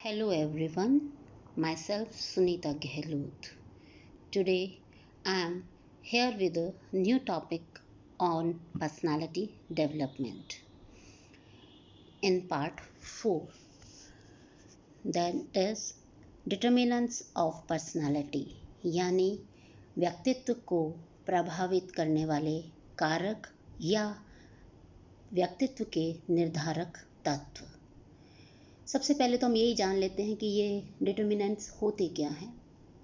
Hello everyone, myself Sunita Gehlot. Today I am here with a new topic on personality development. In part 4, that is determinants of personality, यानी व्यक्तित्व को प्रभावित करने वाले कारक या व्यक्तित्व के निर्धारक तत्व। सबसे पहले तो हम यही जान लेते हैं कि ये डिटर्मिनेंट्स होते क्या हैं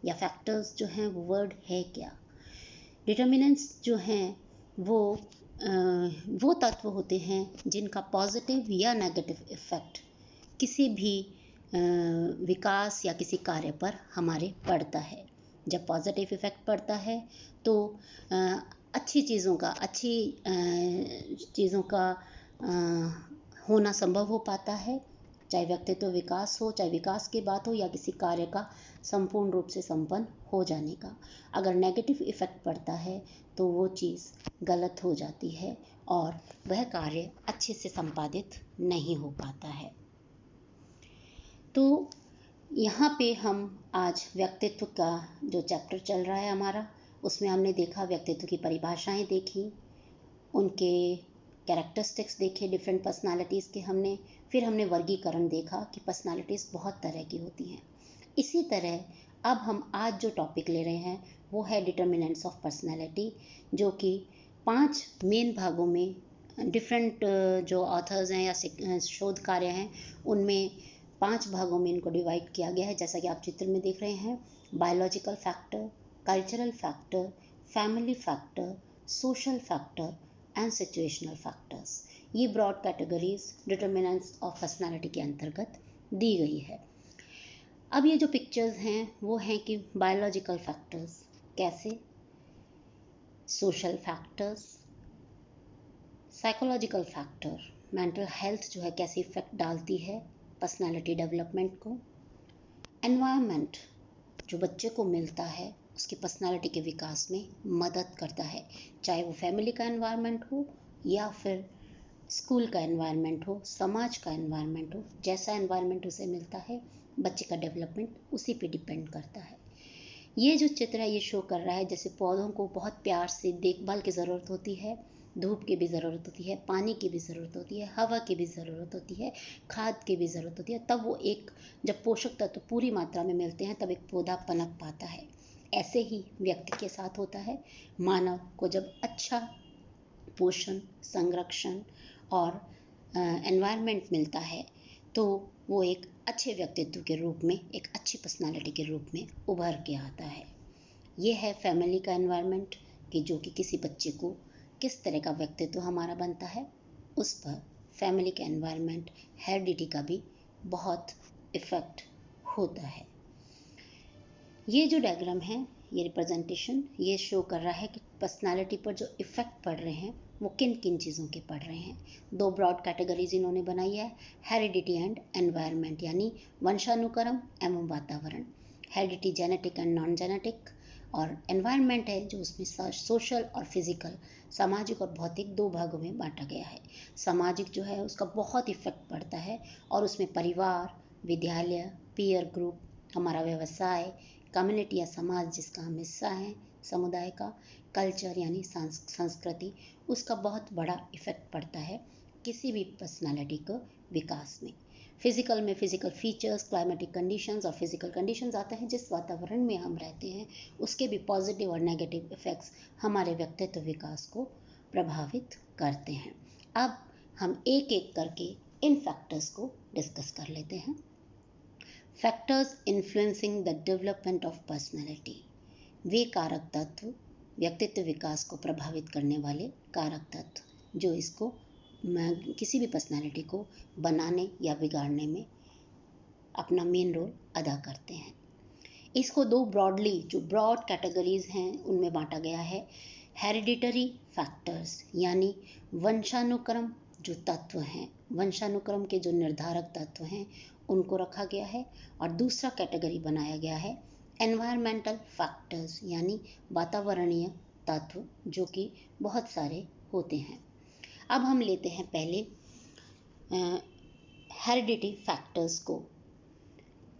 या फैक्टर्स जो हैं वो वर्ड है क्या। डिटर्मिनेंट्स जो हैं वो तत्व होते हैं जिनका पॉजिटिव या नेगेटिव इफ़ेक्ट किसी भी विकास या किसी कार्य पर हमारे पड़ता है। जब पॉजिटिव इफ़ेक्ट पड़ता है तो अच्छी चीज़ों का होना संभव हो पाता है, चाहे व्यक्तित्व विकास हो, चाहे विकास की बात हो या किसी कार्य का संपूर्ण रूप से संपन्न हो जाने का। अगर नेगेटिव इफ़ेक्ट पड़ता है तो वो चीज़ गलत हो जाती है और वह कार्य अच्छे से संपादित नहीं हो पाता है। तो यहाँ पे हम आज व्यक्तित्व का जो चैप्टर चल रहा है हमारा, उसमें हमने देखा व्यक्तित्व की परिभाषाएं देखी, उनके कैरेक्टरिस्टिक्स देखे डिफरेंट पर्सनालिटीज़ के फिर हमने वर्गीकरण देखा कि पर्सनालिटीज़ बहुत तरह की होती हैं। इसी तरह अब हम आज जो टॉपिक ले रहे हैं वो है डिटर्मिनेंट्स ऑफ पर्सनालिटी, जो कि 5 मेन भागों में डिफरेंट जो ऑथर्स हैं या शोध कार्य हैं उनमें 5 भागों में इनको डिवाइड किया गया है, जैसा कि आप चित्र में देख रहे हैं। Biological factor, cultural factor, family factor, social factor and situational factors. ये broad categories determinants of personality के अंतर्गत दी गई है। अब ये जो पिक्चर्स हैं वो हैं कि बायोलॉजिकल फैक्टर्स कैसे, social factors, psychological factor, mental health जो है कैसे इफेक्ट डालती है पर्सनालिटी डेवलपमेंट को, एनवायरनमेंट जो बच्चे को मिलता है उसकी पर्सनालिटी के विकास में मदद करता है, चाहे वो फैमिली का एनवायरनमेंट हो या फिर स्कूल का एनवायरनमेंट हो, समाज का एनवायरनमेंट हो। जैसा एनवायरनमेंट उसे मिलता है बच्चे का डेवलपमेंट उसी पे डिपेंड करता है। ये जो चित्र है ये शो कर रहा है जैसे पौधों को बहुत प्यार से देखभाल की ज़रूरत होती है, धूप की भी ज़रूरत होती है, पानी की भी ज़रूरत होती है, हवा की भी ज़रूरत होती है, खाद की भी ज़रूरत होती है, तब वो जब पोषक तत्व पूरी मात्रा में मिलते हैं तब एक पौधा पनप पाता है। ऐसे ही व्यक्ति के साथ होता है। मानव को जब अच्छा पोषण, संरक्षण और एनवायरनमेंट मिलता है तो वो एक अच्छे व्यक्तित्व के रूप में, एक अच्छी पर्सनालिटी के रूप में उभर के आता है। ये है फैमिली का एनवायरनमेंट कि जो कि किसी बच्चे को किस तरह का व्यक्तित्व हमारा बनता है, उस पर फैमिली का एनवायरनमेंट, हेरिडिटी का भी बहुत इफ़ेक्ट होता है। ये जो डायग्राम है, ये रिप्रेजेंटेशन ये शो कर रहा है कि पर्सनालिटी पर जो इफ़ेक्ट पड़ रहे हैं वो किन किन चीज़ों के पड़ रहे हैं। 2 ब्रॉड कैटेगरीज इन्होंने बनाई है, हेरिडिटी एंड एनवायरनमेंट, यानी वंशानुक्रम एवं वातावरण। Heredity genetic and non genetic, और एनवायरनमेंट है जो उसमें सोशल और फिजिकल, सामाजिक और भौतिक 2 भागों में बांटा गया है। सामाजिक जो है उसका बहुत इफ़ेक्ट पड़ता है और उसमें परिवार, विद्यालय, पीयर ग्रुप, हमारा व्यवसाय, कम्युनिटी या समाज जिसका हम हिस्सा हैं, समुदाय का, कल्चर यानी संस्कृति, उसका बहुत बड़ा इफ़ेक्ट पड़ता है किसी भी पर्सनालिटी को विकास में। फिज़िकल में फिज़िकल फीचर्स, क्लाइमेटिक कंडीशंस और फिज़िकल कंडीशंस आते हैं, जिस वातावरण में हम रहते हैं उसके भी पॉजिटिव और नेगेटिव इफ़ेक्ट्स हमारे व्यक्तित्व विकास को प्रभावित करते हैं। अब हम एक एक करके इन फैक्टर्स को डिस्कस कर लेते हैं। Factors influencing the development of personality, वे कारक तत्व, व्यक्तित्व विकास को प्रभावित करने वाले कारक तत्व जो इसको किसी भी पर्सनैलिटी को बनाने या बिगाड़ने में अपना मेन रोल अदा करते हैं। इसको 2 जो ब्रॉड कैटेगरीज हैं उनमें बांटा गया है। हेरिडिटरी फैक्टर्स यानी वंशानुक्रम जो तत्व हैं, वंशानुक्रम के जो निर्धारक तत्व हैं उनको रखा गया है, और दूसरा कैटेगरी बनाया गया है एनवायरमेंटल फैक्टर्स यानी वातावरणीय तत्व जो कि बहुत सारे होते हैं। अब हम लेते हैं पहले हेरिडिटी फैक्टर्स को।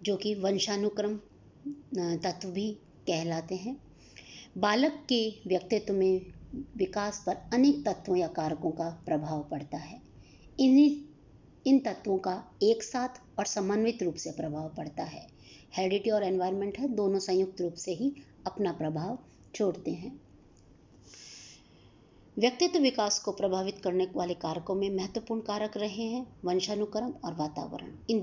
जो कि वंशानुक्रम तत्व भी कहलाते हैं। बालक के व्यक्तित्व में विकास पर अनेक तत्वों या कारकों का प्रभाव पड़ता है। इन तत्वों का एक साथ और समन्वित रूप से प्रभाव पड़ता है। हेरिडिटी और एनवायरनमेंट है, दोनों संयुक्त रूप से ही अपना प्रभाव छोड़ते हैं। व्यक्तित्व विकास को प्रभावित करने वाले कारकों में महत्वपूर्ण कारक रहे हैं वंशानुक्रम और वातावरण। इन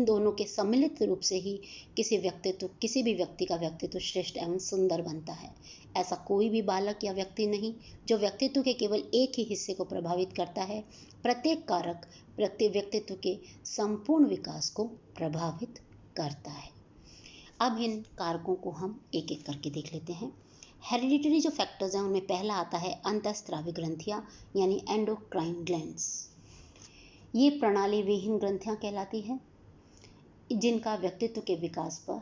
दोनों के सम्मिलित रूप से ही किसी भी व्यक्ति का व्यक्तित्व श्रेष्ठ एवं सुंदर बनता है। ऐसा कोई भी बालक या व्यक्ति नहीं जो व्यक्तित्व के केवल एक ही हिस्से को प्रभावित करता है। प्रत्येक कारक व्यक्तित्व के संपूर्ण विकास को प्रभावित करता है। अब इन कारकों को हम एक एक करके देख लेते हैं। हेरिडिटरी जो फैक्टर्स हैं उनमें पहला आता है अंतःस्रावी ग्रंथियां यानी एंडोक्राइन ग्लैंड्स। ये प्रणाली विहीन ग्रंथियां कहलाती हैं जिनका व्यक्तित्व के विकास पर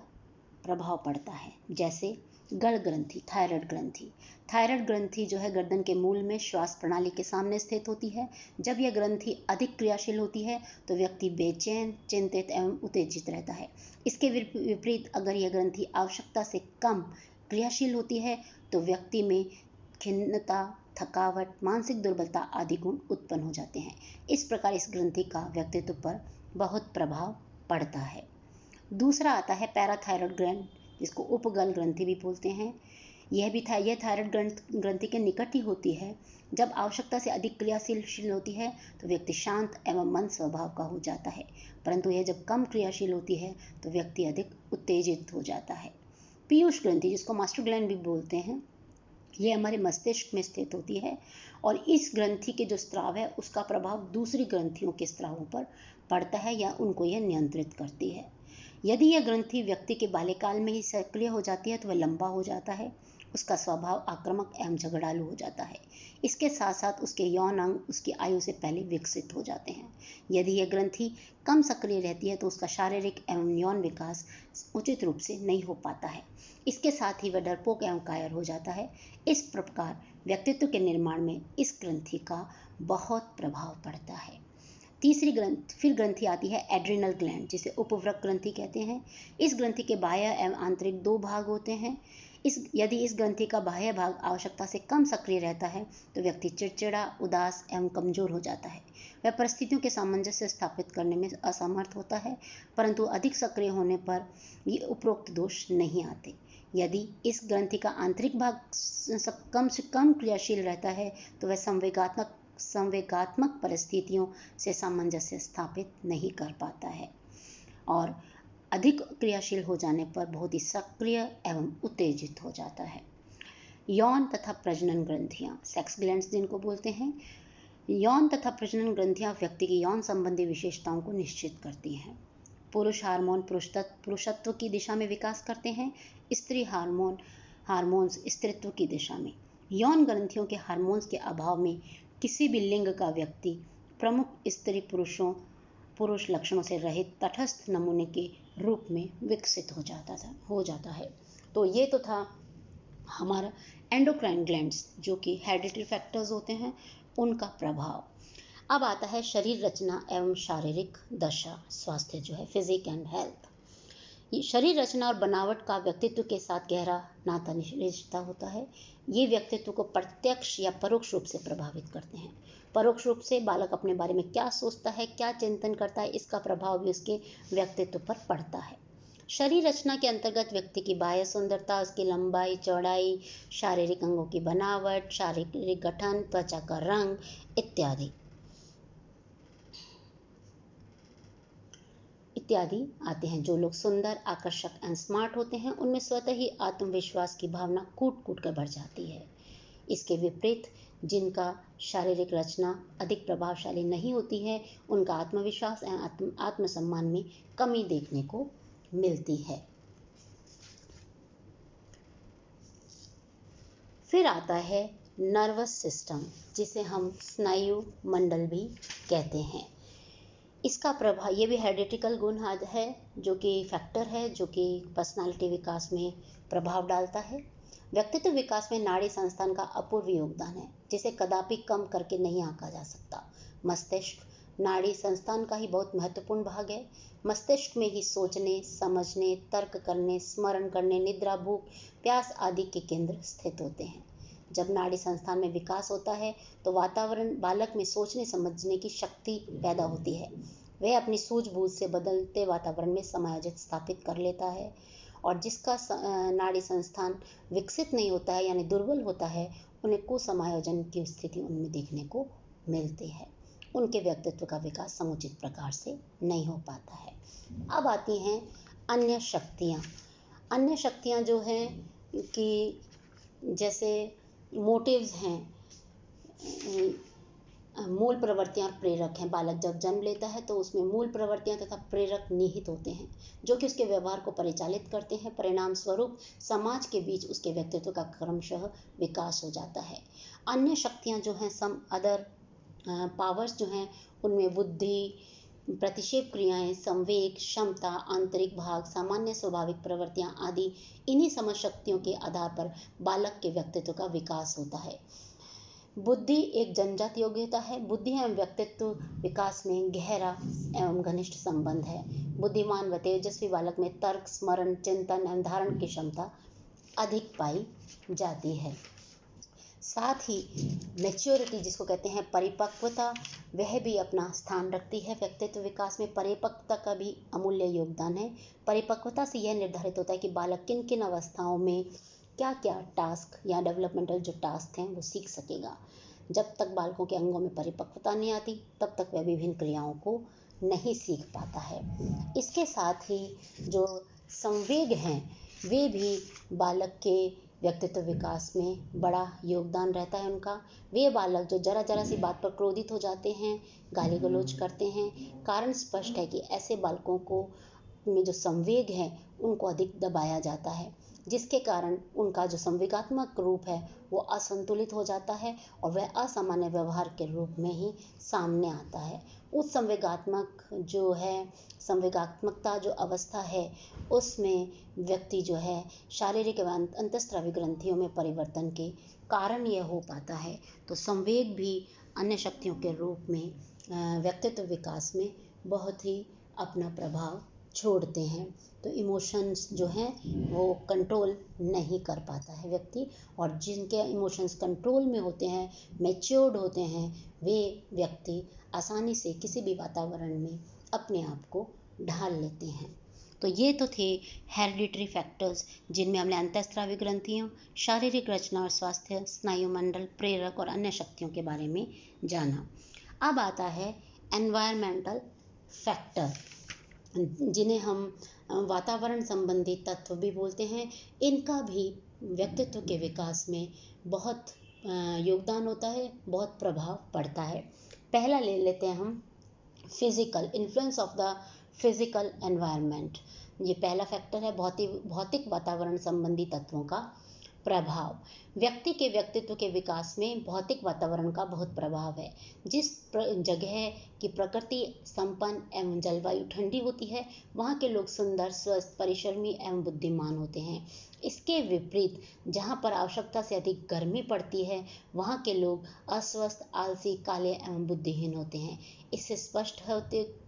प्रभाव पड़ता है, जैसे गढ़ ग्रंथि, थायराइड ग्रंथि। थायराइड ग्रंथि जो है गर्दन के मूल में श्वास प्रणाली के सामने स्थित होती है। जब यह ग्रंथि अधिक क्रियाशील होती है तो व्यक्ति बेचैन, चिंतित एवं उत्तेजित रहता है। इसके विपरीत अगर यह ग्रंथि आवश्यकता से कम क्रियाशील होती है तो व्यक्ति में खिन्नता, थकावट, मानसिक दुर्बलता आदि गुण उत्पन्न हो जाते हैं। इस प्रकार इस ग्रंथि का व्यक्तित्व पर बहुत प्रभाव पड़ता है। दूसरा आता है पैराथायरॉयड ग्लैंड, जिसको उपगल ग्रंथि भी बोलते हैं। यह थायराइड ग्रंथि के निकट ही होती है। जब आवश्यकता से अधिक क्रियाशील होती है तो व्यक्ति शांत एवं मंद स्वभाव का हो जाता है, परंतु यह जब कम क्रियाशील होती है तो व्यक्ति अधिक उत्तेजित हो जाता है। पीयूष ग्रंथि, जिसको मास्टर ग्लैंड भी बोलते हैं, ये हमारे मस्तिष्क में स्थित होती है और इस ग्रंथि के जो स्राव है उसका प्रभाव दूसरी ग्रंथियों के स्रावों पर पड़ता है या उनको यह नियंत्रित करती है। यदि यह ग्रंथि व्यक्ति के बाल्यकाल में ही सक्रिय हो जाती है तो वह लंबा हो जाता है। उसका स्वभाव आक्रामक एवं झगड़ालू हो जाता है। इसके साथ साथ उसके यौन अंग उसकी आयु से पहले विकसित हो जाते हैं। यदि यह ग्रंथि कम सक्रिय रहती है तो उसका शारीरिक एवं यौन विकास उचित रूप से नहीं हो पाता है। इसके साथ ही वह डरपोक एवं कायर हो जाता है। इस प्रकार व्यक्तित्व के निर्माण में इस ग्रंथि का बहुत प्रभाव पड़ता है। फिर ग्रंथि आती है एड्रिनल ग्लैंड, जिसे उपवृक्क ग्रंथि कहते हैं। इस ग्रंथि के बाह्य एवं आंतरिक दो भाग होते हैं। यदि इस ग्रंथि का बाह्य भाग आवश्यकता से कम सक्रिय रहता है तो व्यक्ति चिड़चिड़ा, उदास एवं कमजोर हो जाता है। वह परिस्थितियों के सामंजस्य स्थापित करने में असमर्थ होता है, परंतु अधिक सक्रिय होने पर ये उपरोक्त दोष नहीं आते। यदि इस ग्रंथि का आंतरिक भाग कम से कम क्रियाशील रहता है तो वह संवेगात्मक परिस्थितियों से सामंजस्य स्थापित नहीं कर पाता है और अधिक क्रियाशील हो जाने पर बहुत ही सक्रिय एवं उत्तेजित हो जाता है। यौन तथा प्रजनन ग्रंथियां, सेक्स ग्लैंड्स जिनको बोलते हैं। यौन तथा प्रजनन ग्रंथियां व्यक्ति की यौन संबंधी विशेषताओं को निश्चित करती हैं। पुरुष हार्मोन पुरुषत्व की दिशा में विकास करते हैं। स्त्री हार्मोन्स स्त्रीत्व की दिशा में। यौन ग्रंथियों के हार्मोन्स के अभाव में किसी भी लिंग का व्यक्ति प्रमुख स्त्री पुरुष लक्षणों से रहित तटस्थ नमूने के रूप में विकसित हो जाता है। तो ये तो था हमारा एंडोक्राइन ग्लैंड्स, जो कि हेरिडिटरी फैक्टर्स होते हैं, उनका प्रभाव। अब आता है शरीर रचना एवं शारीरिक दशा, स्वास्थ्य जो है, फिजिक एंड हेल्थ। शरीर रचना और बनावट का व्यक्तित्व के साथ गहरा नाता रिश्ता होता है। ये व्यक्तित्व को प्रत्यक्ष या परोक्ष रूप से प्रभावित करते हैं। परोक्ष रूप से बालक अपने बारे में क्या सोचता है, क्या चिंतन करता है, इसका प्रभाव भी उसके व्यक्तित्व पर पड़ता है। शरीर रचना के अंतर्गत व्यक्ति की बाह्य सुंदरता, उसकी लंबाई, चौड़ाई, शारीरिक अंगों की बनावट, शारीरिक गठन, त्वचा का रंग इत्यादि आते हैं। जो लोग सुंदर, आकर्षक एंड स्मार्ट होते हैं उनमें स्वतः ही आत्मविश्वास की भावना कूट कर बढ़ जाती है। इसके विपरीत जिनका शारीरिक रचना अधिक प्रभावशाली नहीं होती है उनका आत्मविश्वास एवं आत्मसम्मान में कमी देखने को मिलती है। फिर आता है नर्वस सिस्टम, जिसे हम स्नायु मंडल भी कहते हैं। इसका प्रभाव, ये भी हेरिडिटिकल गुण है, जो कि फैक्टर है, जो कि पर्सनालिटी विकास में प्रभाव डालता है। व्यक्तित्व विकास में नाड़ी संस्थान का अपूर्व योगदान है, जिसे कदापि कम करके नहीं आंका जा सकता। मस्तिष्क, नाड़ी संस्थान का ही बहुत महत्वपूर्ण भाग है। मस्तिष्क में ही सोचने, समझने, तर्क करने, स्मरण करने, निद्रा, भूख, प्यास आदि के केंद्र स्थित होते हैं। जब नाड़ी संस्थान में विकास होता है तो वातावरण बालक में सोचने समझने की शक्ति पैदा होती है। वह अपनी सूझबूझ से बदलते वातावरण में समायोजित स्थापित कर लेता है, और जिसका नाड़ी संस्थान विकसित नहीं होता है यानी दुर्बल होता है, उन्हें कुसमायोजन की स्थिति उनमें देखने को मिलती है। उनके व्यक्तित्व का विकास समुचित प्रकार से नहीं हो पाता है। अब आती हैं अन्य शक्तियाँ। अन्य शक्तियाँ जो हैं कि जैसे मोटिव्स हैं, मूल प्रवृत्तियाँ और प्रेरक हैं। बालक जब जन्म लेता है तो उसमें मूल प्रवृत्तियाँ तथा प्रेरक निहित होते हैं जो कि उसके व्यवहार को परिचालित करते हैं। परिणाम स्वरूप समाज के बीच उसके व्यक्तित्व का क्रमशः विकास हो जाता है। अन्य शक्तियाँ जो हैं, सम अदर पावर्स जो हैं, उनमें बुद्धि, प्रतिक्षेप क्रियाएं, संवेग, क्षमता, आंतरिक भाग, सामान्य स्वाभाविक प्रवृत्तियां आदि, इन्हीं समझ शक्तियों के आधार पर बालक के व्यक्तित्व का विकास होता है। बुद्धि एक जन्मजात योग्यता है। बुद्धि एवं व्यक्तित्व विकास में गहरा एवं घनिष्ठ संबंध है। बुद्धिमान व तेजस्वी बालक में तर्क, स्मरण, चिंतन एवं धारण की क्षमता अधिक पाई जाती है। साथ ही मैच्योरिटी, जिसको कहते हैं परिपक्वता, वह भी अपना स्थान रखती है। व्यक्तित्व विकास में परिपक्वता का भी अमूल्य योगदान है। परिपक्वता से यह निर्धारित होता है कि बालक किन किन अवस्थाओं में क्या क्या टास्क या डेवलपमेंटल जो टास्क हैं वो सीख सकेगा। जब तक बालकों के अंगों में परिपक्वता नहीं आती तब तक वह विभिन्न क्रियाओं को नहीं सीख पाता है। इसके साथ ही जो संवेग हैं वे भी बालक के व्यक्तित्व विकास में बड़ा योगदान रहता है उनका। वे बालक जो जरा जरा सी बात पर क्रोधित हो जाते हैं, गाली गलौज करते हैं, कारण स्पष्ट है कि ऐसे बालकों को में जो संवेग है उनको अधिक दबाया जाता है, जिसके कारण उनका जो संवेगात्मक रूप है वो असंतुलित हो जाता है और वह असामान्य व्यवहार के रूप में ही सामने आता है। उस संवेगात्मकता जो अवस्था है उसमें व्यक्ति जो है शारीरिक एवं अंतःस्रावी ग्रंथियों में परिवर्तन के कारण यह हो पाता है। तो संवेग भी अन्य शक्तियों के रूप में व्यक्तित्व विकास में बहुत ही अपना प्रभाव छोड़ते हैं। तो इमोशंस जो हैं वो कंट्रोल नहीं कर पाता है व्यक्ति, और जिनके इमोशंस कंट्रोल में होते हैं, मैच्योर्ड होते हैं, वे व्यक्ति आसानी से किसी भी वातावरण में अपने आप को ढाल लेते हैं। तो ये तो थे हेरिडिटरी फैक्टर्स, जिनमें हमने अंतःस्रावी ग्रंथियों, शारीरिक रचना और स्वास्थ्य, स्नायु मंडल, प्रेरक और अन्य शक्तियों के बारे में जाना। अब आता है एनवायरमेंटल फैक्टर, जिन्हें हम वातावरण संबंधी तत्व भी बोलते हैं। इनका भी व्यक्तित्व के विकास में बहुत योगदान होता है, बहुत प्रभाव पड़ता है। पहला ले लेते हैं हम physical influence of the physical environment. ये पहला फैक्टर है, भौतिक वातावरण संबंधी तत्वों का प्रभाव। व्यक्ति के व्यक्तित्व के विकास में भौतिक वातावरण का बहुत प्रभाव है। जिस जगह की प्रकृति संपन्न एवं जलवायु ठंडी होती है वहाँ के लोग सुंदर, स्वस्थ, परिश्रमी एवं बुद्धिमान होते हैं। इसके विपरीत जहाँ पर आवश्यकता से अधिक गर्मी पड़ती है वहाँ के लोग अस्वस्थ, आलसी, काले एवं बुद्धिहीन होते हैं। इसे स्पष्ट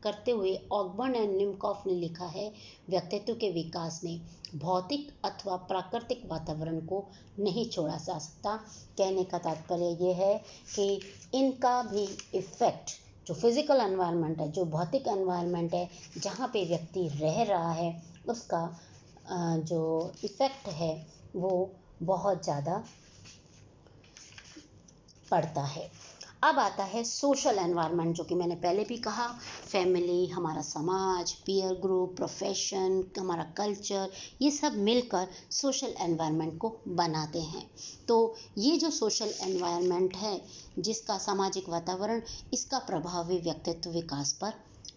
करते हुए ऑगबर्न एंड निमकॉफ ने लिखा है, व्यक्तित्व के विकास में भौतिक अथवा प्राकृतिक वातावरण को नहीं छोड़ा जा सकता। कहने का तात्पर्य यह है कि इनका भी इफेक्ट, जो फिजिकल एनवायरनमेंट है, जो भौतिक एनवायरनमेंट है, जहाँ पे व्यक्ति रह रहा है, उसका जो इफेक्ट है वो बहुत ज़्यादा पड़ता है। अब आता है सोशल एनवायरनमेंट, जो कि मैंने पहले भी कहा, फैमिली, हमारा समाज, पीयर ग्रुप, प्रोफेशन, हमारा कल्चर, ये सब मिलकर सोशल एनवायरनमेंट को बनाते हैं। तो ये जो सोशल एनवायरनमेंट है, जिसका सामाजिक वातावरण, इसका प्रभाव भी व्यक्तित्व विकास पर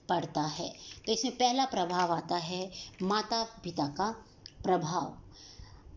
पड़ता है। तो इसमें पहला प्रभाव आता है माता पिता का प्रभाव।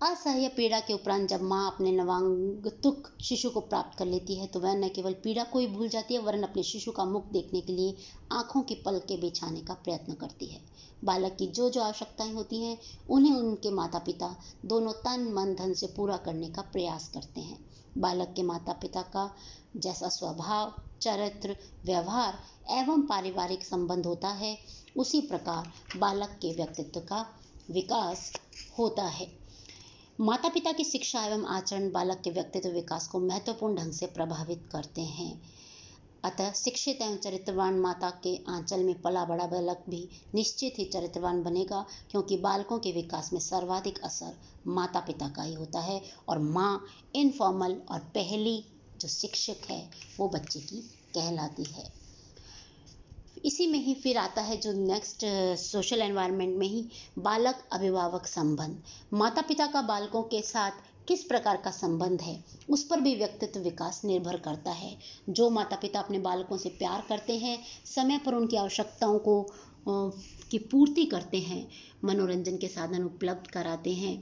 असह्य पीड़ा के उपरांत जब माँ अपने नवागंतुक शिशु को प्राप्त कर लेती है तो वह न केवल पीड़ा को ही भूल जाती है वरन अपने शिशु का मुख देखने के लिए आंखों की पलकें बिछाने का प्रयत्न करती है। बालक की जो जो आवश्यकताएं होती हैं उन्हें उनके माता पिता दोनों तन मन धन से पूरा करने का प्रयास करते हैं। बालक के माता पिता का जैसा स्वभाव, चरित्र, व्यवहार एवं पारिवारिक संबंध होता है, उसी प्रकार बालक के व्यक्तित्व का विकास होता है। माता पिता की शिक्षा एवं आचरण बालक के व्यक्तित्व विकास को महत्वपूर्ण ढंग से प्रभावित करते हैं। अतः शिक्षित एवं चरित्रवान माता के आंचल में पला बड़ा बालक भी निश्चित ही चरित्रवान बनेगा, क्योंकि बालकों के विकास में सर्वाधिक असर माता पिता का ही होता है और माँ इनफॉर्मल और पहली जो शिक्षक है वो बच्चे की कहलाती है। इसी में ही फिर आता है जो नेक्स्ट सोशल एनवायरनमेंट में ही बालक अभिभावक संबंध। माता पिता का बालकों के साथ किस प्रकार का संबंध है उस पर भी व्यक्तित्व विकास निर्भर करता है। जो माता पिता अपने बालकों से प्यार करते हैं, समय पर उनकी आवश्यकताओं को की पूर्ति करते हैं, मनोरंजन के साधन उपलब्ध कराते हैं,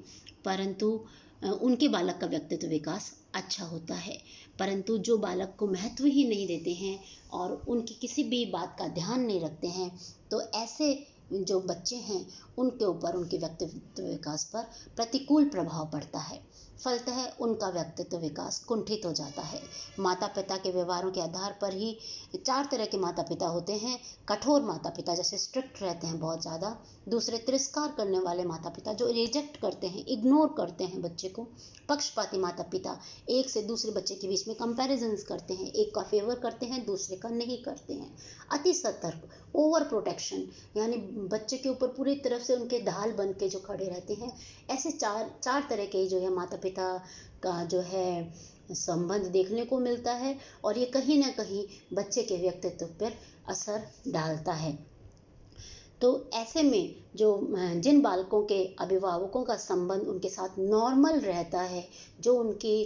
परंतु उनके बालक का व्यक्तित्व विकास अच्छा होता है। परंतु जो बालक को महत्व ही नहीं देते हैं और उनकी किसी भी बात का ध्यान नहीं रखते हैं, तो ऐसे जो बच्चे हैं उनके ऊपर उनके व्यक्तित्व विकास पर प्रतिकूल प्रभाव पड़ता है। फलतः उनका व्यक्तित्व विकास कुंठित हो जाता है। माता पिता के व्यवहारों के आधार पर ही 4 तरह के माता पिता होते हैं। कठोर माता पिता जैसे स्ट्रिक्ट रहते हैं बहुत ज़्यादा। दूसरे तिरस्कार करने वाले माता पिता जो रिजेक्ट करते हैं, इग्नोर करते हैं बच्चे को। पक्षपाती माता पिता एक से दूसरे बच्चे के बीच में कंपैरिजंस करते हैं, एक का फेवर करते हैं दूसरे का नहीं करते हैं। अति सतर्क, ओवर प्रोटेक्शन, यानी बच्चे के ऊपर पूरी तरफ से उनके ढाल बन के जो खड़े रहते हैं। ऐसे चार तरह के जो है माता पिता का जो है संबंध देखने को मिलता है और ये कहीं ना कहीं बच्चे के व्यक्तित्व पर असर डालता है। तो ऐसे में जो जिन बालकों के अभिभावकों का संबंध उनके साथ नॉर्मल रहता है, जो उनकी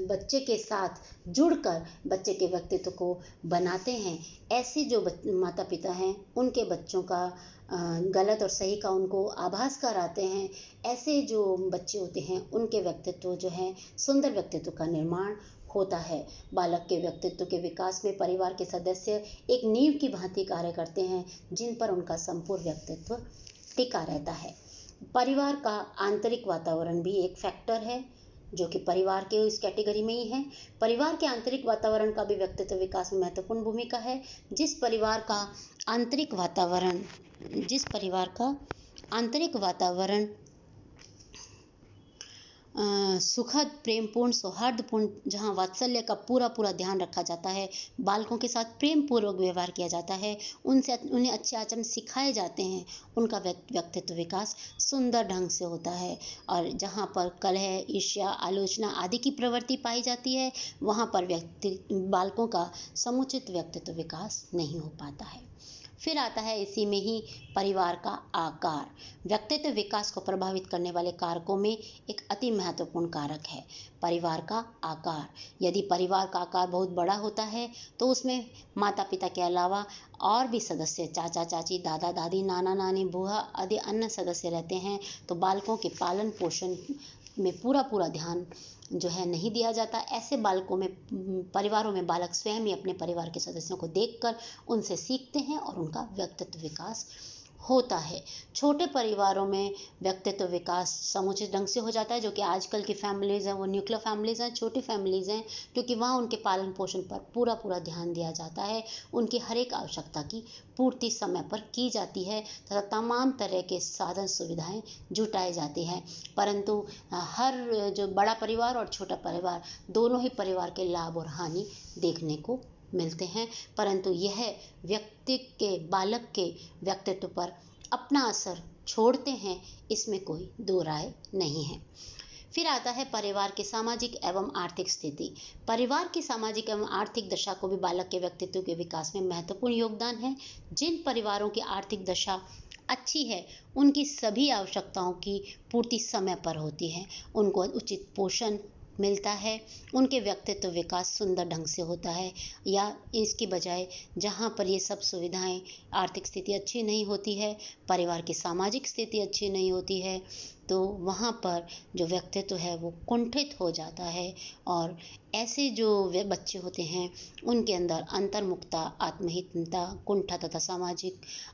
बच्चे के साथ जुड़कर बच्चे के व्यक्तित्व को बनाते हैं, ऐसे जो माता पिता हैं उनके बच्चों का गलत और सही का उनको आभास कराते हैं। ऐसे जो बच्चे होते हैं उनके व्यक्तित्व जो है सुंदर व्यक्तित्व का निर्माण होता है। बालक के व्यक्तित्व के विकास में परिवार के सदस्य एक नींव की भांति कार्य करते हैं, जिन पर उनका संपूर्ण व्यक्तित्व टिका रहता है। परिवार का आंतरिक वातावरण भी एक फैक्टर है जो कि परिवार के इस कैटेगरी में ही है। परिवार के आंतरिक वातावरण का भी व्यक्तित्व विकास में महत्वपूर्ण भूमिका है। जिस परिवार का आंतरिक वातावरण सुखद, प्रेमपूर्ण, सौहार्दपूर्ण, जहाँ वात्सल्य का पूरा ध्यान रखा जाता है, बालकों के साथ प्रेम पूर्वक व्यवहार किया जाता है, उन्हें अच्छे आचरण सिखाए जाते हैं, उनका व्यक्तित्व विकास सुंदर ढंग से होता है। और जहाँ पर कलह, ईर्ष्या, आलोचना आदि की प्रवृत्ति पाई जाती है, वहाँ पर बालकों का समुचित व्यक्तित्व विकास नहीं हो पाता है। फिर आता है इसी में ही परिवार का आकार। व्यक्तित्व विकास को प्रभावित करने वाले कारकों में एक अति महत्वपूर्ण कारक है परिवार का आकार। यदि परिवार का आकार बहुत बड़ा होता है तो उसमें माता पिता के अलावा और भी सदस्य, चाचा चाची, दादा दादी, नाना नानी, बुआ आदि अन्य सदस्य रहते हैं, तो बालकों के पालन पोषण में पूरा ध्यान जो है नहीं दिया जाता। ऐसे परिवारों में बालक स्वयं ही अपने परिवार के सदस्यों को देखकर उनसे सीखते हैं और उनका व्यक्तित्व विकास होता है। छोटे परिवारों में व्यक्तित्व विकास समुचित ढंग से हो जाता है, जो कि आजकल की फैमिलीज़ हैं वो न्यूक्लियर फैमिलीज़ हैं, छोटी फैमिलीज़ हैं, क्योंकि वहाँ उनके पालन पोषण पर पूरा ध्यान दिया जाता है। उनकी हर एक आवश्यकता की पूर्ति समय पर की जाती है तथा तमाम तरह के साधन सुविधाएं जुटाए जाते हैं। परंतु हर जो बड़ा परिवार और छोटा परिवार, दोनों ही परिवार के लाभ और हानि देखने को मिलते हैं, परंतु यह बालक के व्यक्तित्व पर अपना असर छोड़ते हैं, इसमें कोई दो राय नहीं है। फिर आता है परिवार की सामाजिक एवं आर्थिक स्थिति। परिवार की सामाजिक एवं आर्थिक दशा को भी बालक के व्यक्तित्व के विकास में महत्वपूर्ण योगदान है। जिन परिवारों की आर्थिक दशा अच्छी है, उनकी सभी आवश्यकताओं की पूर्ति समय पर होती है, उनको उचित पोषण मिलता है, उनके व्यक्तित्व विकास सुंदर ढंग से होता है। या इसकी बजाय जहाँ पर ये सब सुविधाएं, आर्थिक स्थिति अच्छी नहीं होती है, परिवार की सामाजिक स्थिति अच्छी नहीं होती है, तो वहाँ पर जो व्यक्तित्व है वो कुंठित हो जाता है और ऐसे जो बच्चे होते हैं उनके अंदर अंतर्मुखता, आत्महितता, कुंठा तथा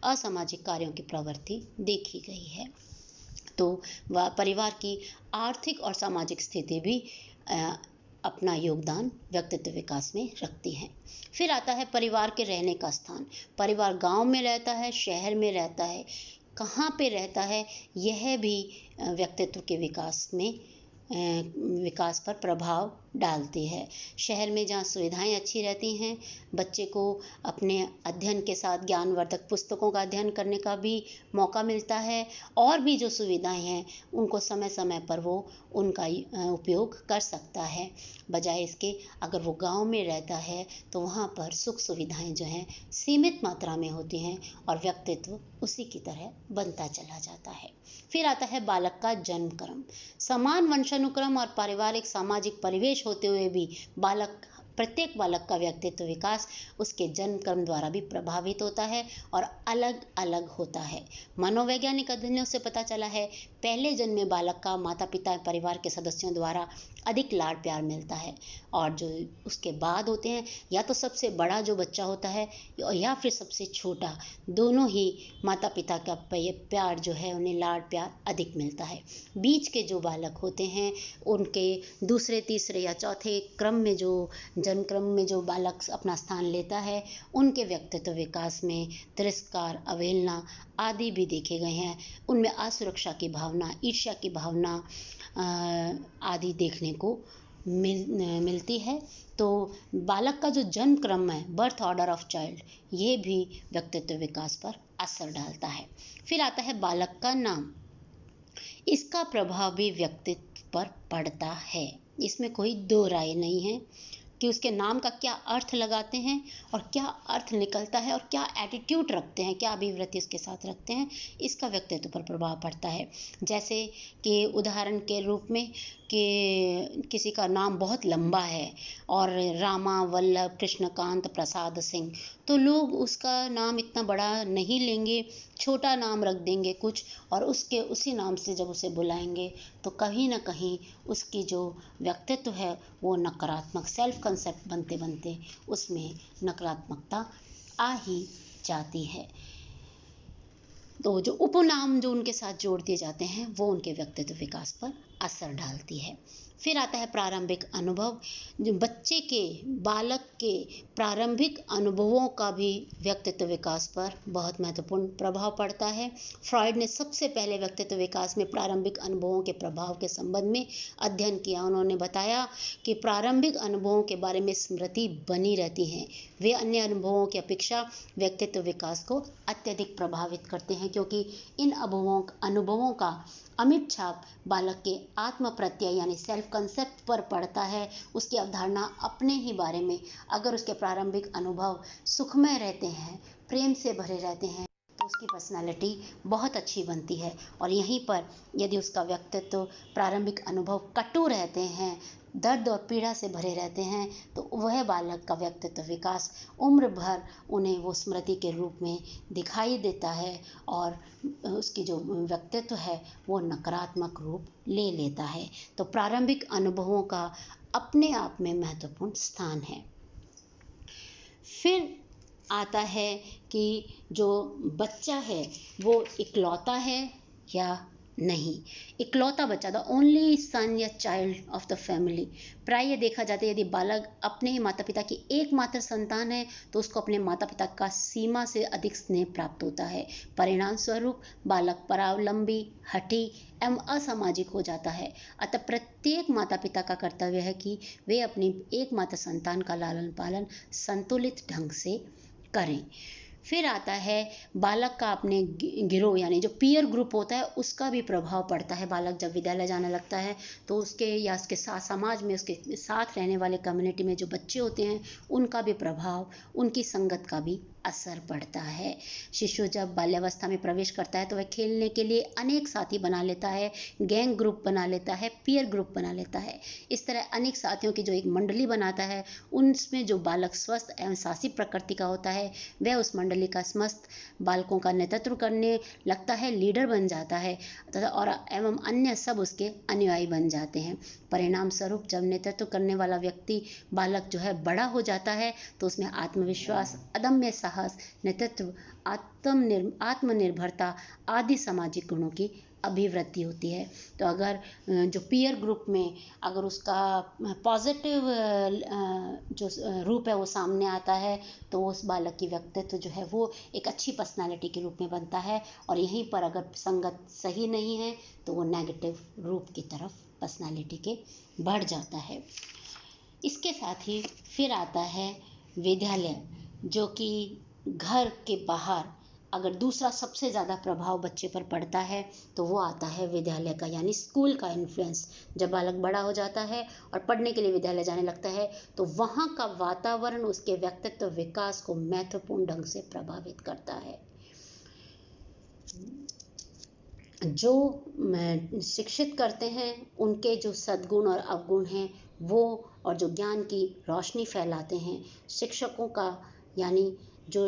असामाजिक कार्यों की प्रवृत्ति देखी गई है। तो परिवार की आर्थिक और सामाजिक स्थिति भी अपना योगदान व्यक्तित्व विकास में रखती हैं। फिर आता है परिवार के रहने का स्थान। परिवार गांव में रहता है, शहर में रहता है, कहाँ पे रहता है, यह भी व्यक्तित्व के विकास पर प्रभाव डालती है। शहर में जहाँ सुविधाएं अच्छी रहती हैं, बच्चे को अपने अध्ययन के साथ ज्ञानवर्धक पुस्तकों का अध्ययन करने का भी मौका मिलता है, और भी जो सुविधाएं हैं उनको समय समय पर वो उनका उपयोग कर सकता है। बजाय इसके अगर वो गांव में रहता है तो वहाँ पर सुख सुविधाएं जो हैं सीमित मात्रा में होती हैं और व्यक्तित्व उसी की तरह बनता चला जाता है। फिर आता है बालक का जन्म क्रम। समान वंशानुक्रम और पारिवारिक सामाजिक परिवेश होते हुए भी प्रत्येक बालक का व्यक्तित्व विकास उसके जन्म क्रम द्वारा भी प्रभावित होता है और अलग अलग होता है। मनोवैज्ञानिक अध्ययनों से पता चला है, पहले जन्मे बालक का माता पिता परिवार के सदस्यों द्वारा अधिक लाड प्यार मिलता है, और जो उसके बाद होते हैं, या तो सबसे बड़ा जो बच्चा होता है या फिर सबसे छोटा, दोनों ही माता पिता का प्यार जो है उन्हें लाड प्यार अधिक मिलता है। बीच के जो बालक होते हैं उनके दूसरे तीसरे या चौथे क्रम में जो जन्म क्रम में जो बालक अपना स्थान लेता है, उनके व्यक्तित्व विकास में तिरस्कार, अवहेलना आदि भी देखे गए हैं। उनमें असुरक्षा की भावना, ईर्ष्या की भावना आदि देखने को मिलती है। तो बालक का जो जन्म क्रम है, बर्थ ऑर्डर ऑफ चाइल्ड, ये भी व्यक्तित्व विकास पर असर डालता है। फिर आता है बालक का नाम। इसका प्रभाव भी व्यक्तित्व पर पड़ता है, इसमें कोई दो राय नहीं है कि उसके नाम का क्या अर्थ लगाते हैं और क्या अर्थ निकलता है और क्या एटीट्यूड रखते हैं, क्या अभिवृत्ति उसके साथ रखते हैं, इसका व्यक्तित्व पर प्रभाव पड़ता है। जैसे कि उदाहरण के रूप में कि किसी का नाम बहुत लंबा है और रामा वल्लभ कृष्णकांत प्रसाद सिंह, तो लोग उसका नाम इतना बड़ा नहीं लेंगे, छोटा नाम रख देंगे कुछ, और उसी नाम से जब उसे बुलाएंगे तो कहीं ना कहीं उसकी जो व्यक्तित्व है वो नकारात्मक, सेल्फ कंसेप्ट बनते बनते उसमें नकारात्मकता आ ही जाती है। तो जो उपनाम जो उनके साथ जोड़ दिए जाते हैं वो उनके व्यक्तित्व विकास पर असर डालती है। फिर आता है प्रारंभिक अनुभव। जो बच्चे के, बालक के प्रारंभिक अनुभवों का भी व्यक्तित्व विकास पर बहुत महत्वपूर्ण प्रभाव पड़ता है। फ्रॉइड ने सबसे पहले व्यक्तित्व विकास में प्रारंभिक अनुभवों के प्रभाव के संबंध में अध्ययन किया। उन्होंने बताया कि प्रारंभिक अनुभवों के बारे में स्मृति बनी रहती है, वे अन्य अनुभवों की अपेक्षा व्यक्तित्व विकास को अत्यधिक प्रभावित करते हैं, क्योंकि इन अनुभवों का अमिट छाप बालक के आत्म प्रत्यय यानी सेल्फ कंसेप्ट पर पड़ता है। उसकी अवधारणा अपने ही बारे में, अगर उसके प्रारंभिक अनुभव सुखमय रहते हैं, प्रेम से भरे रहते हैं, तो उसकी पर्सनालिटी बहुत अच्छी बनती है। और यहीं पर यदि उसका व्यक्तित्व, प्रारंभिक अनुभव कटु रहते हैं, दर्द और पीड़ा से भरे रहते हैं, तो वह बालक का व्यक्तित्व विकास उम्र भर उन्हें वो स्मृति के रूप में दिखाई देता है और उसकी जो व्यक्तित्व है वो नकारात्मक रूप ले लेता है। तो प्रारंभिक अनुभवों का अपने आप में महत्वपूर्ण स्थान है। फिर आता है कि जो बच्चा है वो इकलौता है या नहीं। इकलौता बच्चा, द ओनली सन या चाइल्ड ऑफ द फैमिली, प्राय देखा जाता है यदि बालक अपने ही माता पिता की एकमात्र संतान है तो उसको अपने माता पिता का सीमा से अधिक स्नेह प्राप्त होता है। परिणाम स्वरूप बालक परावलंबी, हठी एवं असामाजिक हो जाता है। अतः प्रत्येक माता पिता का कर्तव्य है कि वे अपनी एकमात्र संतान का लालन पालन संतुलित ढंग से करें। फिर आता है बालक का अपने गिरोह यानी जो पीयर ग्रुप होता है उसका भी प्रभाव पड़ता है। बालक जब विद्यालय जाने लगता है तो उसके या उसके साथ समाज में उसके साथ रहने वाले कम्युनिटी में जो बच्चे होते हैं उनका भी प्रभाव, उनकी संगत का भी असर पड़ता है। शिशु जब बाल्यावस्था में प्रवेश करता है तो वह खेलने के लिए अनेक साथी बना लेता है, गैंग ग्रुप बना लेता है, पीयर ग्रुप बना लेता है। इस तरह अनेक साथियों की जो एक मंडली बनाता है, उनमें जो बालक स्वस्थ एवं साहसी प्रकृति का होता है वह उस मंडली का समस्त बालकों का नेतृत्व करने लगता है, लीडर बन जाता है और एवं अन्य सब उसके अनुयायी बन जाते हैं। परिणाम स्वरूप जब नेतृत्व करने वाला व्यक्ति बालक जो है बड़ा हो जाता है तो उसमें आत्मविश्वास, अदम्य साहस साहस, नेतृत्व, आत्मनिर्भरता आदि सामाजिक गुणों की अभिवृद्धि होती है। तो अगर जो पीयर ग्रुप में अगर उसका पॉजिटिव जो रूप है वो सामने आता है, तो उस बालक की व्यक्तित्व जो है वो एक अच्छी पर्सनालिटी के रूप में बनता है। और यहीं पर अगर संगत सही नहीं है तो वो नेगेटिव रूप की तरफ पर्सनालिटी के बढ़ जाता है। इसके साथ ही फिर आता है विद्यालय, जो कि घर के बाहर अगर दूसरा सबसे ज़्यादा प्रभाव बच्चे पर पड़ता है तो वो आता है विद्यालय का, यानी स्कूल का इन्फ्लुएंस। जब बालक बड़ा हो जाता है और पढ़ने के लिए विद्यालय जाने लगता है तो वहाँ का वातावरण उसके व्यक्तित्व विकास को महत्वपूर्ण ढंग से प्रभावित करता है। जो शिक्षित करते हैं उनके जो सद्गुण और अवगुण हैं वो, और जो ज्ञान की रोशनी फैलाते हैं शिक्षकों का, यानी जो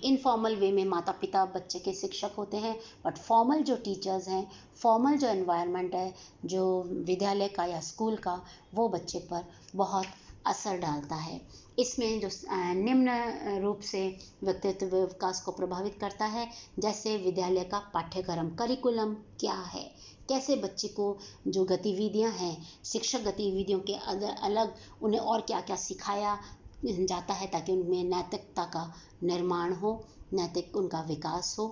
इनफॉर्मल वे में माता पिता बच्चे के शिक्षक होते हैं, बट फॉर्मल जो टीचर्स हैं, फॉर्मल जो एनवायरनमेंट है जो विद्यालय का या स्कूल का, वो बच्चे पर बहुत असर डालता है। इसमें जो निम्न रूप से व्यक्तित्व विकास को प्रभावित करता है, जैसे विद्यालय का पाठ्यक्रम, करिकुलम क्या है, कैसे बच्चे को जो गतिविधियां हैं, शिक्षक गतिविधियों के अलग उन्हें और क्या क्या सिखाया जाता है ताकि उनमें नैतिकता का निर्माण हो, नैतिक उनका विकास हो।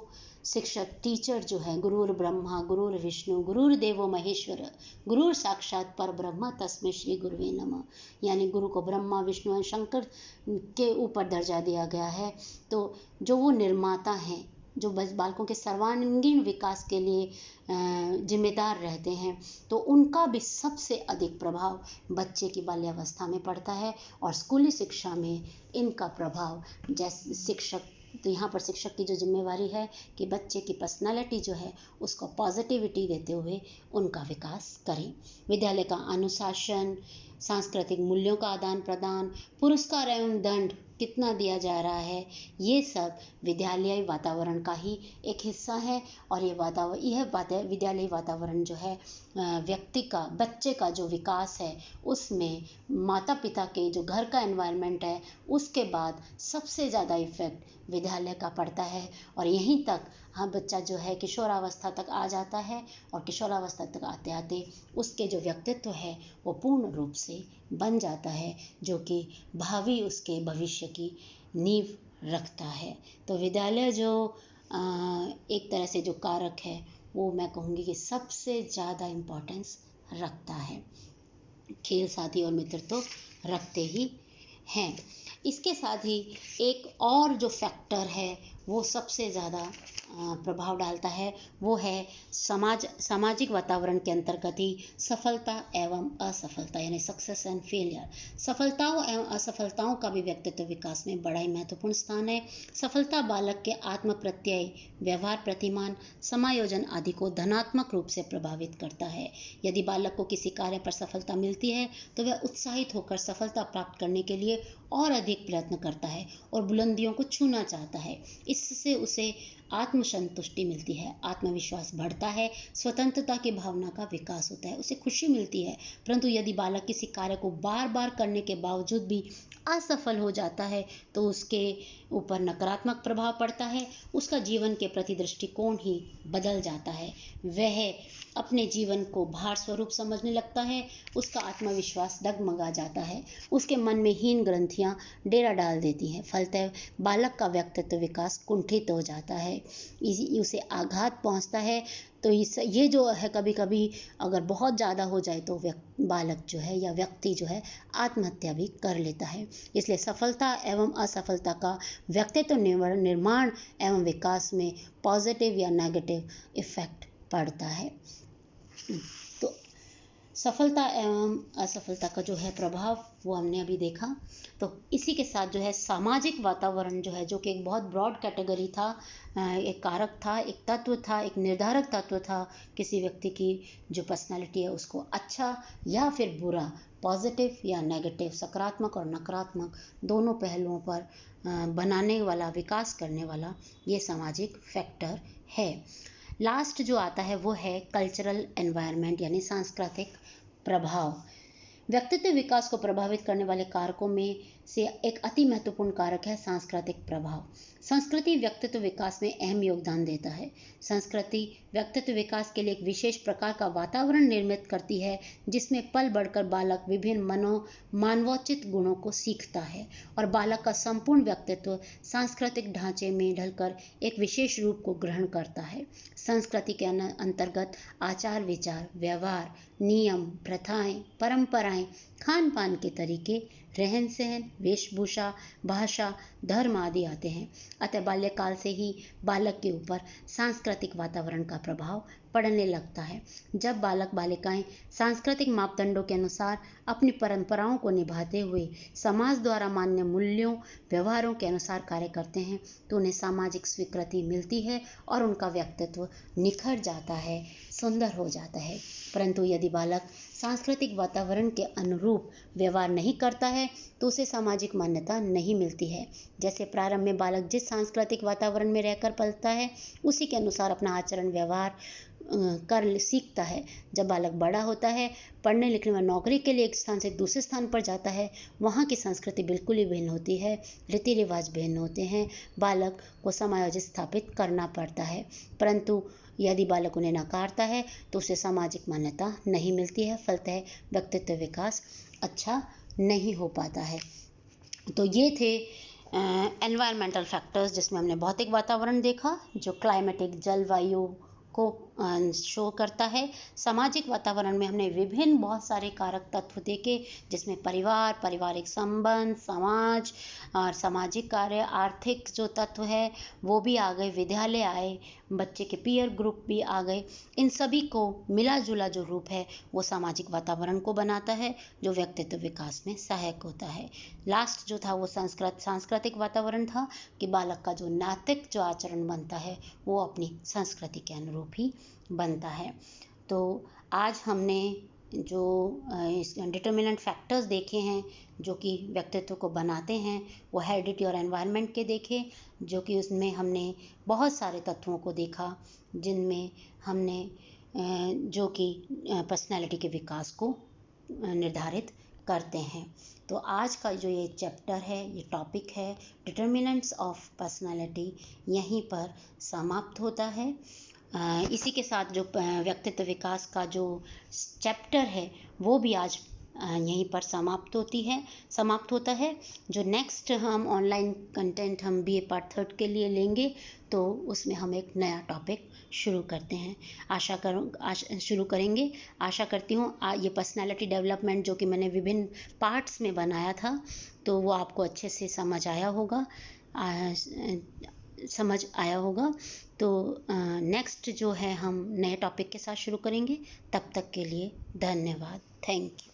शिक्षक टीचर जो है, गुरुर् ब्रह्मा गुरुर् विष्णु गुरुर्देवो महेश्वर गुरुर् साक्षात पर ब्रह्म तस्मै श्री गुरुवे नमः, यानी गुरु को ब्रह्मा विष्णु और शंकर के ऊपर दर्जा दिया गया है। तो जो वो निर्माता हैं, जो बालकों के सर्वांगीण विकास के लिए जिम्मेदार रहते हैं, तो उनका भी सबसे अधिक प्रभाव बच्चे की बाल्यावस्था में पड़ता है। और स्कूली शिक्षा में इनका प्रभाव, जैसे शिक्षक, तो यहाँ पर शिक्षक की जो जिम्मेवारी है कि बच्चे की पर्सनालिटी जो है उसको पॉजिटिविटी देते हुए उनका विकास करें। विद्यालय का अनुशासन, सांस्कृतिक मूल्यों का आदान प्रदान, पुरस्कार एवं दंड कितना दिया जा रहा है, ये सब विद्यालयी वातावरण का ही एक हिस्सा है। और यह विद्यालयी वातावरण जो है व्यक्ति का, बच्चे का जो विकास है उसमें माता पिता के जो घर का एनवायरनमेंट है उसके बाद सबसे ज़्यादा इफेक्ट विद्यालय का पड़ता है। और यहीं तक बच्चा जो है किशोरावस्था तक आ जाता है, और किशोरावस्था तक आते आते उसके जो व्यक्तित्व है वो पूर्ण रूप से बन जाता है, जो कि भावी उसके भविष्य की नींव रखता है। तो विद्यालय जो एक तरह से जो कारक है वो मैं कहूँगी कि सबसे ज़्यादा इम्पोर्टेंस रखता है। खेल साथी और मित्र तो रखते ही हैं। इसके साथ ही एक और जो फैक्टर है वो सबसे ज़्यादा प्रभाव डालता है, वो है सामाजिक वातावरण के अंतर्गत ही सफलता एवं असफलता, यानी सक्सेस एंड फेलियर। सफलताओं एवं असफलताओं का भी व्यक्तित्व विकास में बड़ा ही महत्वपूर्ण स्थान है। सफलता बालक के आत्म प्रत्यय, व्यवहार प्रतिमान, समायोजन आदि को धनात्मक रूप से प्रभावित करता है। यदि बालक को किसी कार्य पर सफलता मिलती है तो वह उत्साहित होकर सफलता प्राप्त करने के लिए और अधिक प्रयत्न करता है और बुलंदियों को छूना चाहता है। इससे उसे आत्मसंतुष्टि मिलती है, आत्मविश्वास बढ़ता है, स्वतंत्रता की भावना का विकास होता है, उसे खुशी मिलती है। परंतु यदि बालक किसी कार्य को बार बार करने के बावजूद भी असफल हो जाता है तो उसके ऊपर नकारात्मक प्रभाव पड़ता है, उसका जीवन के प्रति दृष्टिकोण ही बदल जाता है, वह अपने जीवन को भार स्वरूप समझने लगता है, उसका आत्मविश्वास डगमगा जाता है, उसके मन में हीन ग्रंथियां डेरा डाल देती हैं। फलतः बालक का व्यक्तित्व विकास कुंठित हो जाता है, उसे आघात पहुंचता है। तो ये जो है कभी कभी अगर बहुत ज़्यादा हो जाए तो बालक जो है या व्यक्ति जो है आत्महत्या भी कर लेता है। इसलिए सफलता एवं असफलता का व्यक्तित्व निर्माण एवं विकास में पॉजिटिव या नेगेटिव इफेक्ट पड़ता है। तो सफलता एवं असफलता का जो है प्रभाव वो हमने अभी देखा। तो इसी के साथ जो है सामाजिक वातावरण जो है, जो कि एक बहुत ब्रॉड कैटेगरी था, एक कारक था, एक तत्व था, एक निर्धारक तत्व था किसी व्यक्ति की जो पर्सनालिटी है उसको अच्छा या फिर बुरा, पॉजिटिव या नेगेटिव, सकारात्मक और नकारात्मक दोनों पहलुओं पर बनाने वाला, विकास करने वाला ये सामाजिक फैक्टर है। लास्ट जो आता है वो है कल्चरल एनवायरनमेंट, यानी सांस्कृतिक प्रभाव। व्यक्तित्व विकास को प्रभावित करने वाले कारकों में से एक अति महत्वपूर्ण कारक है सांस्कृतिक प्रभाव। संस्कृति व्यक्तित्व विकास में अहम योगदान देता है। संस्कृति व्यक्तित्व विकास के लिए एक विशेष प्रकार का वातावरण निर्मित करती है जिसमें पल बढ़कर बालक विभिन्न मानवोचित गुणों को सीखता है और बालक का संपूर्ण व्यक्तित्व सांस्कृतिक ढांचे में ढलकर एक विशेष रूप को ग्रहण करता है। संस्कृति के अंतर्गत आचार विचार, व्यवहार, नियम, प्रथाएं, परंपराएं, खान पान के तरीके, रहन सहन, वेशभूषा, भाषा, धर्म आदि आते हैं। अतः बाल्यकाल से ही बालक के ऊपर सांस्कृतिक वातावरण का प्रभाव पड़ने लगता है। जब बालक बालिकाएं सांस्कृतिक मापदंडों के अनुसार अपनी परंपराओं को निभाते हुए समाज द्वारा मान्य मूल्यों, व्यवहारों के अनुसार कार्य करते हैं तो उन्हें सामाजिक स्वीकृति मिलती है और उनका व्यक्तित्व निखर जाता है, सुंदर हो जाता है। परंतु यदि बालक सांस्कृतिक वातावरण के अनुरूप व्यवहार नहीं करता है तो उसे सामाजिक मान्यता नहीं मिलती है। जैसे प्रारंभ में बालक जिस सांस्कृतिक वातावरण में रहकर पलता है उसी के अनुसार अपना आचरण व्यवहार कर सीखता है। जब बालक बड़ा होता है, पढ़ने लिखने व नौकरी के लिए एक स्थान से दूसरे स्थान पर जाता है, वहाँ की संस्कृति बिल्कुल ही भिन्न होती है, रीति रिवाज भिन्न होते हैं, बालक को समायोजित स्थापित करना पड़ता है। परंतु यदि बालक उन्हें नकारता है तो उसे सामाजिक मान्यता नहीं मिलती है, फलतः व्यक्तित्व विकास अच्छा नहीं हो पाता है। तो ये थे एनवायरमेंटल फैक्टर्स जिसमें हमने भौतिक वातावरण देखा जो क्लाइमेटिक जलवायु को शो करता है। सामाजिक वातावरण में हमने विभिन्न बहुत सारे कारक तत्व देखे जिसमें परिवार, पारिवारिक संबंध, समाज और सामाजिक कार्य, आर्थिक जो तत्व है वो भी आ गए, विद्यालय आए, बच्चे के पीयर ग्रुप भी आ गए। इन सभी को मिला जुला जो रूप है वो सामाजिक वातावरण को बनाता है जो व्यक्तित्व विकास में सहायक होता है। लास्ट जो था वो सांस्कृतिक वातावरण था कि बालक का जो नैतिक जो आचरण बनता है वो अपनी संस्कृति के अनुरूप ही बनता है। तो आज हमने जो डिटर्मिनेंट फैक्टर्स देखे हैं जो कि व्यक्तित्व को बनाते हैं वो हेरिडिटी और एनवायरनमेंट के देखे, जो कि उसमें हमने बहुत सारे तत्वों को देखा जिनमें हमने जो कि पर्सनैलिटी के विकास को निर्धारित करते हैं। तो आज का जो ये चैप्टर है, ये टॉपिक है डिटर्मिनेंट्स ऑफ पर्सनैलिटी, यहीं पर समाप्त होता है। इसी के साथ जो व्यक्तित्व विकास का जो चैप्टर है वो भी आज यहीं पर समाप्त होता है। जो नेक्स्ट हम ऑनलाइन कंटेंट हम BA पार्ट 3 के लिए लेंगे तो उसमें हम एक नया टॉपिक शुरू करते हैं, शुरू करेंगे। आशा करती हूँ ये पर्सनालिटी डेवलपमेंट जो कि मैंने विभिन्न पार्ट्स में बनाया था तो वो आपको अच्छे से समझ आया होगा। तो नेक्स्ट जो है हम नए टॉपिक के साथ शुरू करेंगे। तब तक के लिए धन्यवाद। Thank you.